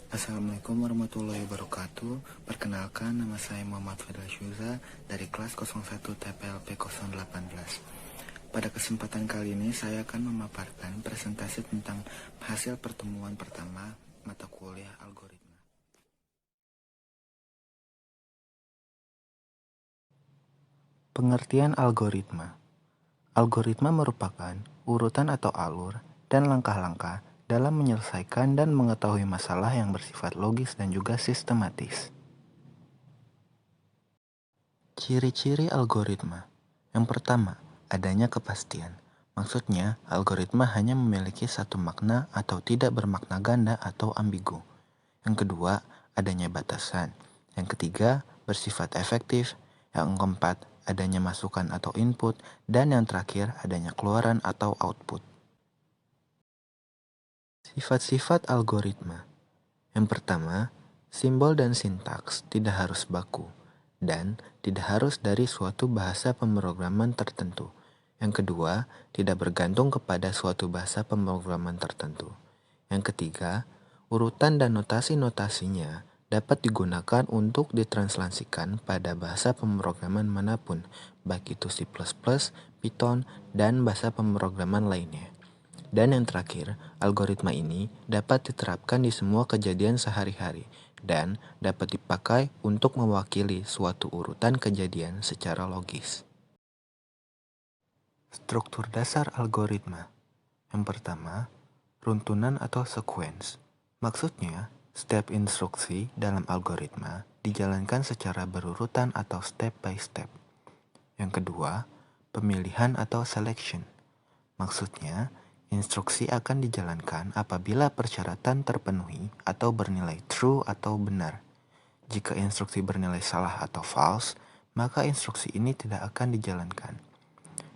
Assalamualaikum warahmatullahi wabarakatuh. Perkenalkan, nama saya Muhammad Fadil Syuza dari kelas 01 TPLP 018. Pada kesempatan kali ini saya akan memaparkan presentasi tentang hasil pertemuan pertama mata kuliah algoritma. Pengertian algoritma. Algoritma merupakan urutan atau alur dan langkah-langkah dalam menyelesaikan dan mengetahui masalah yang bersifat logis dan juga sistematis. Ciri-ciri algoritma. Yang pertama, adanya kepastian. Maksudnya, algoritma hanya memiliki satu makna atau tidak bermakna ganda atau ambigu. Yang kedua, adanya batasan. Yang ketiga, bersifat efektif. Yang keempat, adanya masukan atau input. Dan yang terakhir, adanya keluaran atau output. Sifat-sifat algoritma. Yang pertama, simbol dan sintaks tidak harus baku dan tidak harus dari suatu bahasa pemrograman tertentu. Yang kedua, tidak bergantung kepada suatu bahasa pemrograman tertentu. Yang ketiga, urutan dan notasi-notasinya dapat digunakan untuk ditranslasikan pada bahasa pemrograman manapun, baik itu C++, Python, dan bahasa pemrograman lainnya. Dan yang terakhir, algoritma ini dapat diterapkan di semua kejadian sehari-hari dan dapat dipakai untuk mewakili suatu urutan kejadian secara logis. Struktur dasar algoritma. Yang pertama, runtunan atau sequence. Maksudnya, setiap instruksi dalam algoritma dijalankan secara berurutan atau step by step. Yang kedua, pemilihan atau selection. Maksudnya, instruksi akan dijalankan apabila persyaratan terpenuhi atau bernilai true atau benar. Jika instruksi bernilai salah atau false, maka instruksi ini tidak akan dijalankan.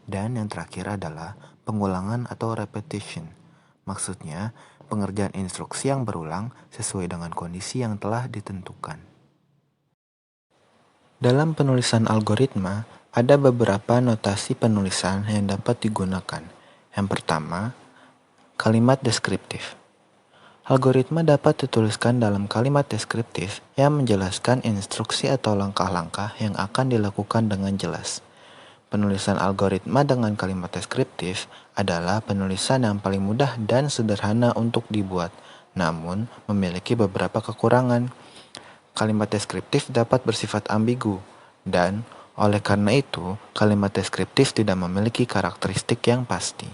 Dan yang terakhir adalah pengulangan atau repetition. Maksudnya, pengerjaan instruksi yang berulang sesuai dengan kondisi yang telah ditentukan. Dalam penulisan algoritma, ada beberapa notasi penulisan yang dapat digunakan. Yang pertama, kalimat deskriptif. Algoritma dapat dituliskan dalam kalimat deskriptif yang menjelaskan instruksi atau langkah-langkah yang akan dilakukan dengan jelas. Penulisan algoritma dengan kalimat deskriptif adalah penulisan yang paling mudah dan sederhana untuk dibuat, namun memiliki beberapa kekurangan. Kalimat deskriptif dapat bersifat ambigu, dan oleh karena itu, kalimat deskriptif tidak memiliki karakteristik yang pasti.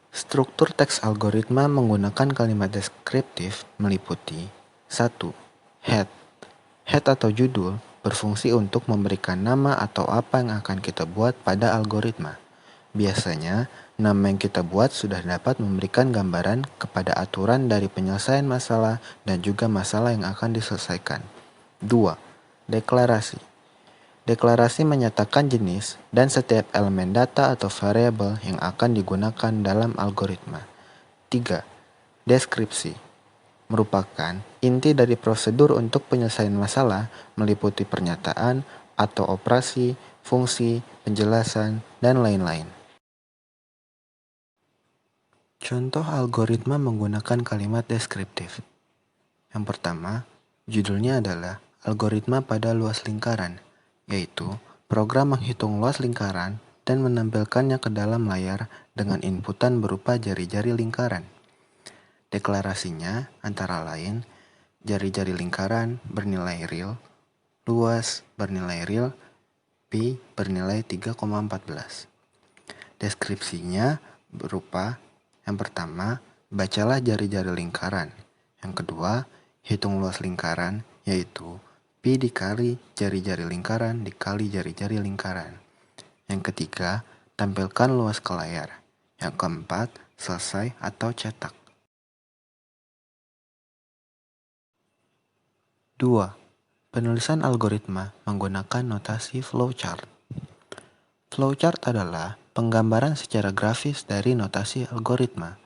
Struktur teks algoritma menggunakan kalimat deskriptif meliputi 1. Head. Head atau judul berfungsi untuk memberikan nama atau apa yang akan kita buat pada algoritma. Biasanya, nama yang kita buat sudah dapat memberikan gambaran kepada aturan dari penyelesaian masalah dan juga masalah yang akan diselesaikan. 2. Deklarasi. Deklarasi menyatakan jenis dan setiap elemen data atau variabel yang akan digunakan dalam algoritma. 3. Deskripsi. Merupakan inti dari prosedur untuk penyelesaian masalah meliputi pernyataan atau operasi, fungsi, penjelasan, dan lain-lain. Contoh algoritma menggunakan kalimat deskriptif. Yang pertama, judulnya adalah algoritma pada luas lingkaran, yaitu program menghitung luas lingkaran dan menampilkannya ke dalam layar dengan inputan berupa jari-jari lingkaran. Deklarasinya antara lain, jari-jari lingkaran bernilai real, luas bernilai real, pi bernilai 3,14. Deskripsinya berupa, yang pertama, bacalah jari-jari lingkaran. Yang kedua, hitung luas lingkaran, yaitu pi dikali jari-jari lingkaran dikali jari-jari lingkaran. Yang ketiga, tampilkan luas ke layar. Yang keempat, selesai atau cetak. 2. Penulisan algoritma menggunakan notasi flowchart. Flowchart adalah penggambaran secara grafis dari notasi algoritma.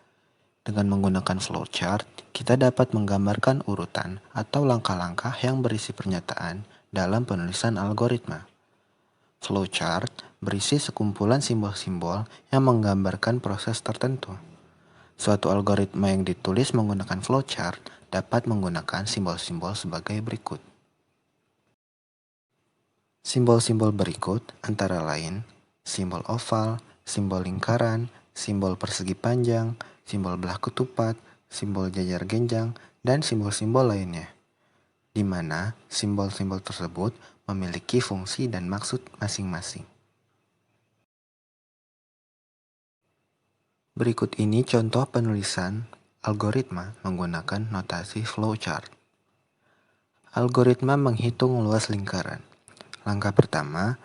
Dengan menggunakan flowchart, kita dapat menggambarkan urutan atau langkah-langkah yang berisi pernyataan dalam penulisan algoritma. Flowchart berisi sekumpulan simbol-simbol yang menggambarkan proses tertentu. Suatu algoritma yang ditulis menggunakan flowchart dapat menggunakan simbol-simbol sebagai berikut. Simbol-simbol berikut antara lain simbol oval, simbol lingkaran, simbol persegi panjang, simbol belah ketupat, simbol jajar genjang, dan simbol-simbol lainnya, di mana simbol-simbol tersebut memiliki fungsi dan maksud masing-masing. Berikut ini contoh penulisan algoritma menggunakan notasi flowchart. Algoritma menghitung luas lingkaran. Langkah pertama,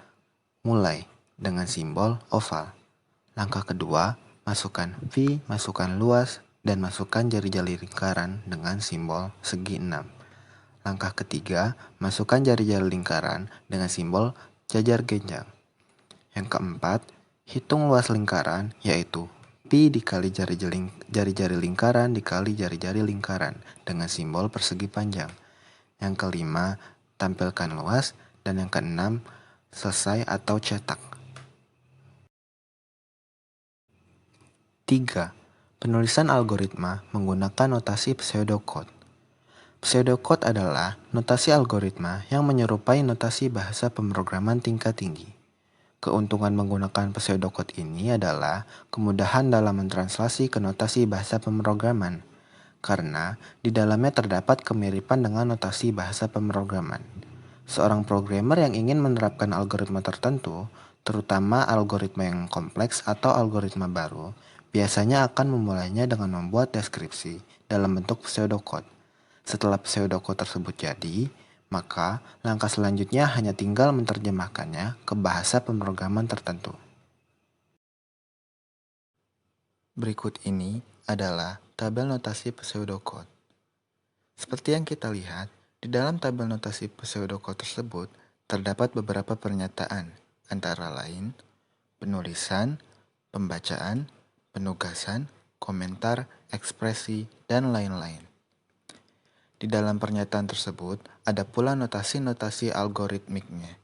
mulai dengan simbol oval. Langkah kedua, masukkan V, masukkan luas, dan masukkan jari-jari lingkaran dengan simbol segi 6. Langkah ketiga, masukkan jari-jari lingkaran dengan simbol jajar genjang. Yang keempat, hitung luas lingkaran, yaitu Pi dikali jari-jari lingkaran dikali jari-jari lingkaran dengan simbol persegi panjang. Yang kelima, tampilkan luas. Dan yang keenam, selesai atau cetak. 3. Penulisan algoritma menggunakan notasi pseudocode. Pseudocode adalah notasi algoritma yang menyerupai notasi bahasa pemrograman tingkat tinggi. Keuntungan menggunakan pseudocode ini adalah kemudahan dalam mentranslasi ke notasi bahasa pemrograman, karena di dalamnya terdapat kemiripan dengan notasi bahasa pemrograman. Seorang programmer yang ingin menerapkan algoritma tertentu, terutama algoritma yang kompleks atau algoritma baru, biasanya akan memulainya dengan membuat deskripsi dalam bentuk pseudocode. Setelah pseudocode tersebut jadi, maka langkah selanjutnya hanya tinggal menerjemahkannya ke bahasa pemrograman tertentu. Berikut ini adalah tabel notasi pseudocode. Seperti yang kita lihat, di dalam tabel notasi pseudocode tersebut terdapat beberapa pernyataan, antara lain penulisan, pembacaan, penugasan, komentar, ekspresi, dan lain-lain. Di dalam pernyataan tersebut, ada pula notasi-notasi algoritmiknya.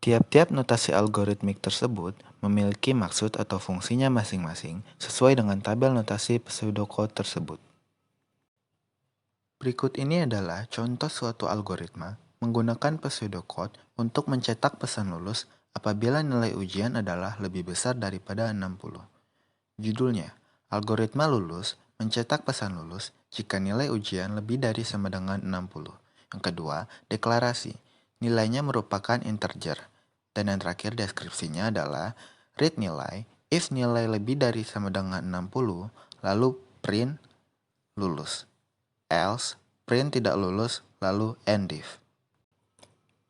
Tiap-tiap notasi algoritmik tersebut memiliki maksud atau fungsinya masing-masing sesuai dengan tabel notasi pseudocode tersebut. Berikut ini adalah contoh suatu algoritma menggunakan pseudocode untuk mencetak pesan lulus apabila nilai ujian adalah lebih besar daripada 60. Judulnya, algoritma lulus mencetak pesan lulus jika nilai ujian lebih dari sama dengan 60. Yang kedua, deklarasi. Nilainya merupakan integer. Dan yang terakhir deskripsinya adalah read nilai if nilai lebih dari sama dengan 60, lalu print lulus. Else, print tidak lulus, lalu end if.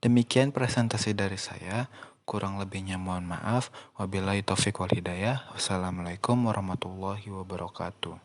Demikian presentasi dari saya. Kurang lebihnya mohon maaf. Wabillahi taufiq wal hidayah. Wassalamualaikum warahmatullahi wabarakatuh.